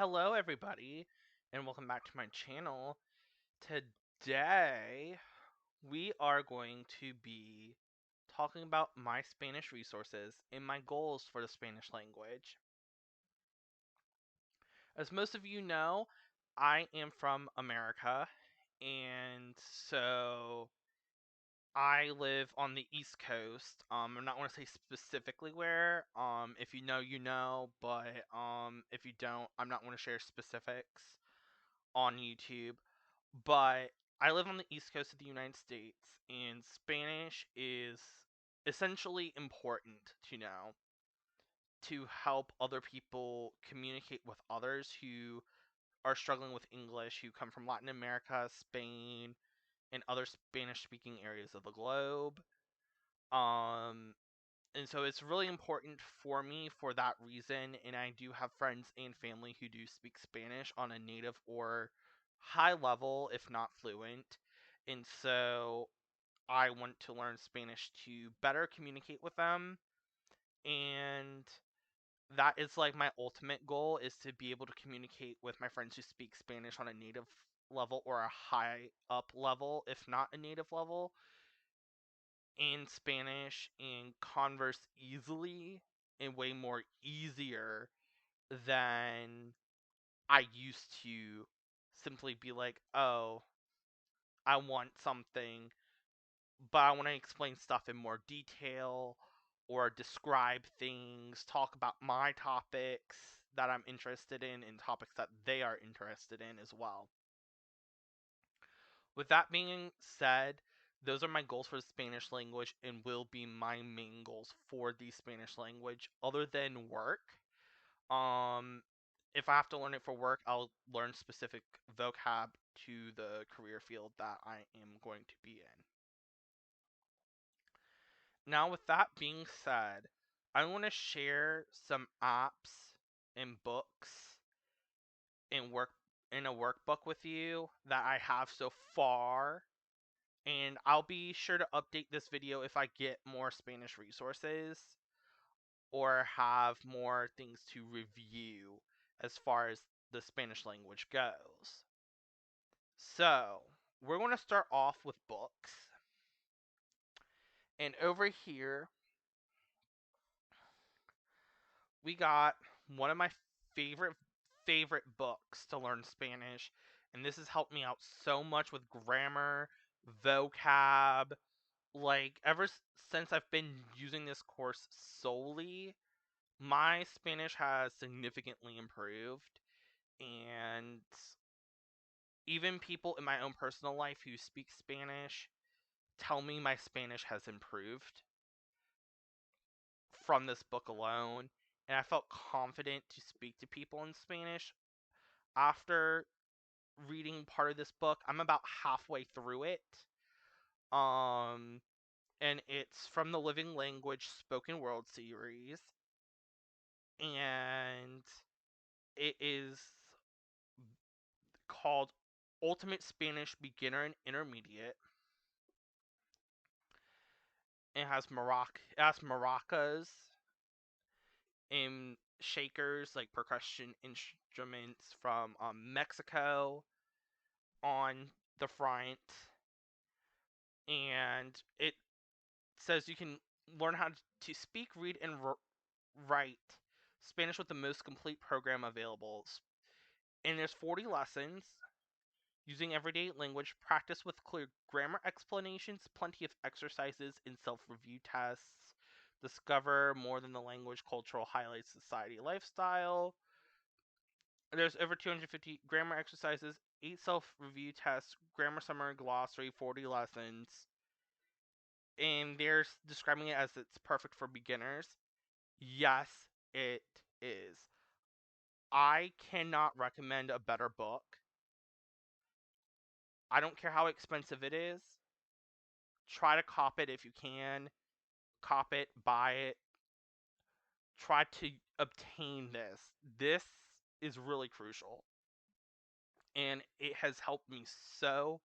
Hello, everybody, and welcome back to my channel. Today, we are going to be talking about my Spanish resources and my goals for the Spanish language. As most of you know, I am from America, and so I live on the East Coast. I'm not want to say specifically where. If you know, you know, but if you don't, I'm not want to share specifics on YouTube, but I live on the East Coast of the United States, and Spanish is essentially important to know to help other people communicate with others who are struggling with English, who come from Latin America, Spain, and other Spanish speaking areas of the globe. Um, and so it's really important for me for that reason, and I do have friends and family who do speak Spanish on a native or high level, if not fluent. And so I want to learn Spanish to better communicate with them, and that is like my ultimate goal is to be able to communicate with my friends who speak Spanish on a native level or a high up level, if not a native level, in Spanish and converse easily and way more easier than I used to simply be like, oh, I want something, but I want to explain stuff in more detail or describe things, talk about my topics that I'm interested in and topics that they are interested in as well. With that being said, those are my goals for the Spanish language and will be my main goals for the Spanish language other than work. Um if I have to learn it for work, I'll learn specific vocab to the career field that I am going to be in. Now with that being said, I want to share some apps and books and work in a workbook with you that I have so far, and I'll be sure to update this video if I get more Spanish resources or have more things to review as far as the Spanish language goes. So, we're going to start off with books. And over here, we got one of my favorite books to learn Spanish, and this has helped me out so much with grammar, vocab, like since I've been using this course solely, my Spanish has significantly improved, and even people in my own personal life who speak Spanish tell me my Spanish has improved from this book alone, and I felt confident to speak to people in Spanish after reading part of this book. I'm about halfway through it. Um and it's from the Living Language Spoken World series, and it is called Ultimate Spanish Beginner and Intermediate. It has maracas and shakers, like percussion instruments from Mexico, on the front, and it says you can learn how to speak, read, and write Spanish with the most complete program available. And there's 40 lessons using everyday language, practice with clear grammar explanations, plenty of exercises and self-review tests. Discover more than the language, cultural highlights, society, lifestyle. There's over 250 grammar exercises, 8 self-review tests, grammar summary, glossary, 40 lessons. And they're describing it as it's perfect for beginners. Yes, it is. I cannot recommend a better book. I don't care how expensive it is. Try to cop it if you can. Cop it, buy it. Try to obtain this. This is really crucial. And it has helped me so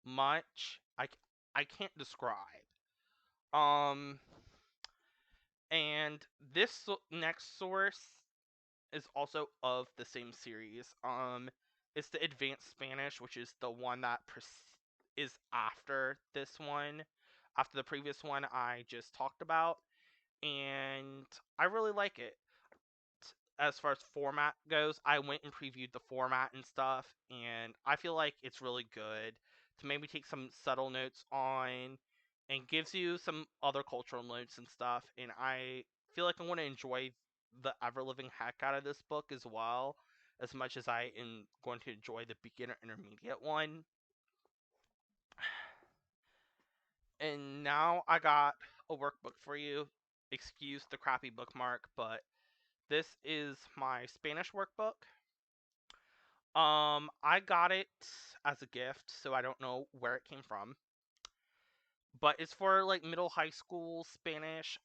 much. I can't describe. Um and this next source is also of the same series. It's the Advanced Spanish, which is the one that is after this one, after the previous one I just talked about, and I really like it. As far as format goes, I went and previewed the format and stuff, and I feel like it's really good to maybe take some subtle notes on and gives you some other cultural notes and stuff. And I feel like I'm going to enjoy the ever living heck out of this book as well, as much as I am going to enjoy the beginner intermediate one. And now I got a workbook for you. Excuse the crappy bookmark, but this is my Spanish workbook. I got it as a gift, so I don't know where it came from. But it's for like middle high school Spanish.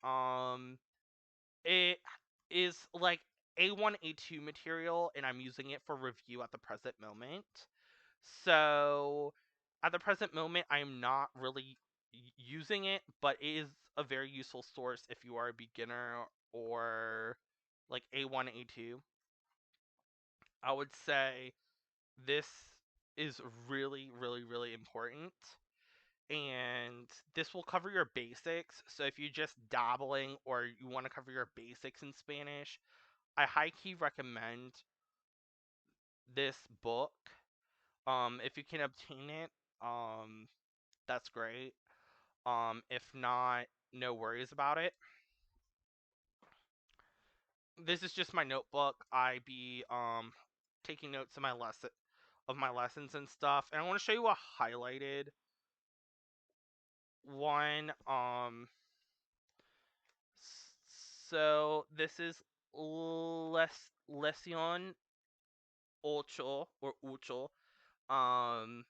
It is like A1, A2 material, and I'm using it for review at the present moment. So at the present moment, I'm not really using it, but it is a very useful source if you are a beginner or like A1, A2. I would say this is really, really, really important. And this will cover your basics. So if you're just dabbling or you want to cover your basics in Spanish, I high key recommend this book. If you can obtain it, that's great. If not, no worries about it. This is just my notebook. I be taking notes of my lessons and stuff. And I want to show you a highlighted one. So this is Lesion Ocho or Ucho. Um,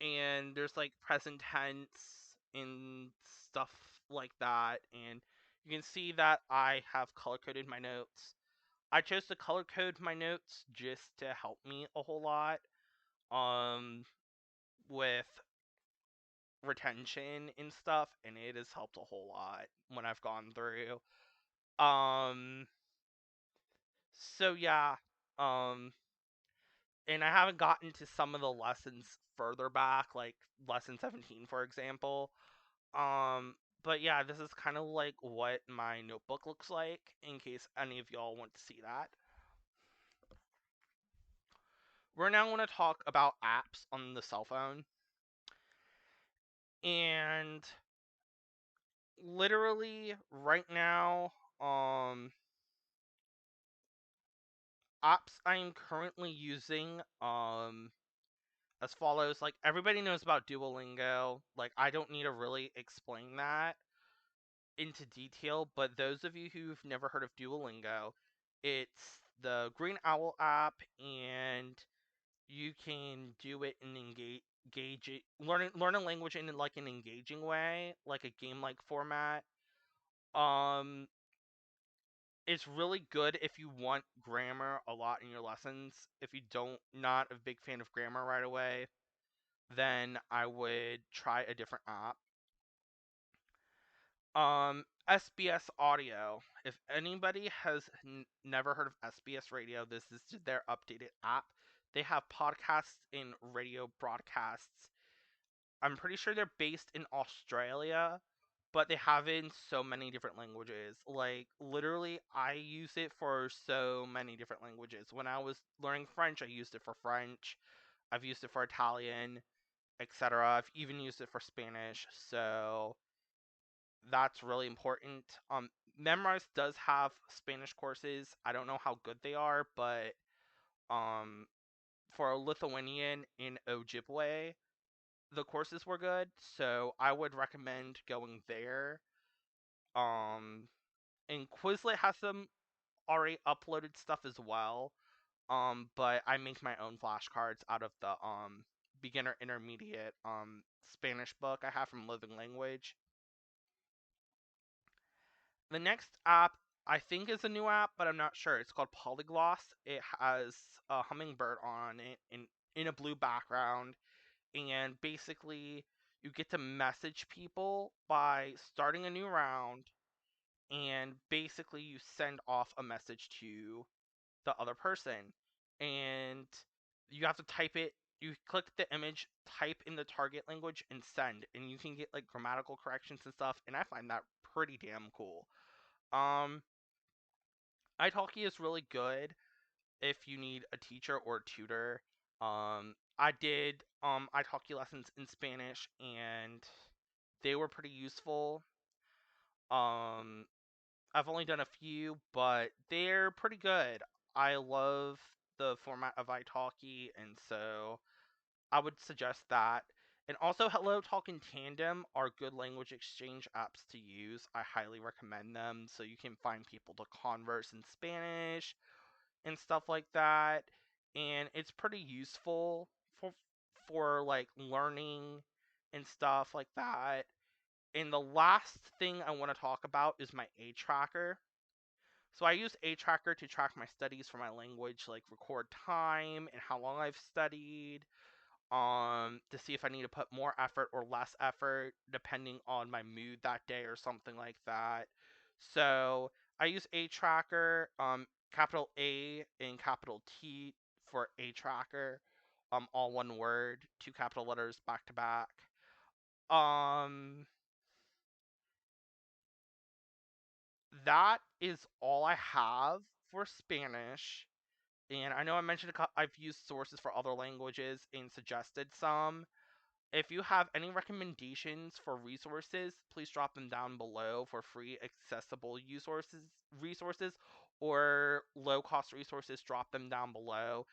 and there's like present tense and stuff like that. And you can see that I have color coded my notes. I chose to color code my notes just to help me a whole lot. Um, with retention and stuff, and it has helped a whole lot when I've gone through. Um, so yeah, um, and I haven't gotten to some of the lessons further back, like lesson 17, for example. Um, but yeah, this is kind of like what my notebook looks like, in case any of y'all want to see that. We're now going to talk about apps on the cell phone. And literally right now, apps I'm currently using, as follows. Like, everybody knows about Duolingo. Like, I don't need to really explain that into detail, but those of you who've never heard of Duolingo, it's the Green Owl app, and you can do it in learn a language in like an engaging way, like a game like format. Um, it's really good if you want grammar a lot in your lessons. If you don't not a big fan of grammar right away, then I would try a different app. SBS Audio. If anybody has never heard of SBS Radio, this is their updated app. They have podcasts and radio broadcasts. I'm pretty sure they're based in Australia, but they have it in so many different languages. Like, literally, I use it for so many different languages. When I was learning French, I used it for French. I've used it for Italian, etc. I've even used it for Spanish. So that's really important. Memrise does have Spanish courses. I don't know how good they are, but um, for a Lithuanian in Ojibwe, the courses were good. So I would recommend going there. Um, and Quizlet has some already uploaded stuff as well. But I make my own flashcards out of the beginner intermediate Spanish book I have from Living Language. The next app I think is a new app, but I'm not sure. It's called Polygloss. It has a hummingbird on it in a blue background, and basically you get to message people by starting a new round, and basically you send off a message to the other person, and you have to type it. You click the image, type in the target language, and send, and you can get like grammatical corrections and stuff. And I find that pretty damn cool. Um, iTalki is really good if you need a teacher or a tutor. I did iTalki lessons in Spanish, and they were pretty useful. Um, I've only done a few, but they're pretty good. I love the format of iTalki, and so I would suggest that. And also, HelloTalk and Tandeem are good language exchange apps to use. I highly recommend them so you can find people to converse in Spanish and stuff like that. And it's pretty useful for like learning and stuff like that. And the last thing I want to talk about is my A tracker. So I use A tracker to track my studies for my language, like record time and how long I've studied, to see if I need to put more effort or less effort depending on my mood that day or something like that. So I use A tracker, capital A and capital T for A tracker, all one word, two capital letters back to back. Um, that is all I have for Spanish. And I know I mentioned I've used sources for other languages and suggested some. If you have any recommendations for resources, please drop them down below for free, accessible resources, or low cost resources. Drop them down below,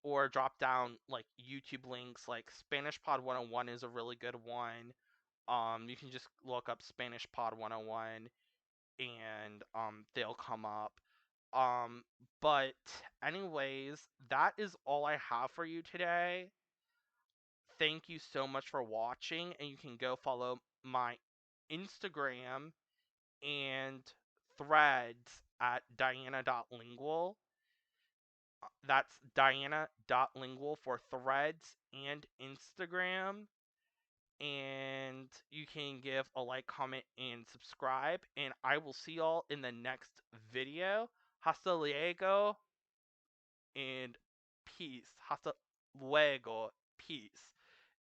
or drop down like YouTube links. Like Spanish Pod 101 is a really good one. You can just look up Spanish Pod 101, and they'll come up. Um, but anyways, that is all I have for you today. Thank you so much for watching, and you can go follow my Instagram and threads at diana.lingual. That's diana.lingual for threads and Instagram. And you can give a like, comment, and subscribe. And I will see y'all in the next video. Hasta luego and peace. Hasta luego. Peace.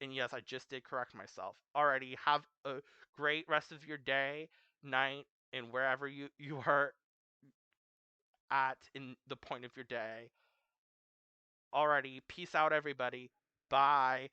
And yes, I just did correct myself. Alrighty, have a great rest of your day, night, and wherever you are at in the point of your day. Alrighty, peace out, everybody. Bye.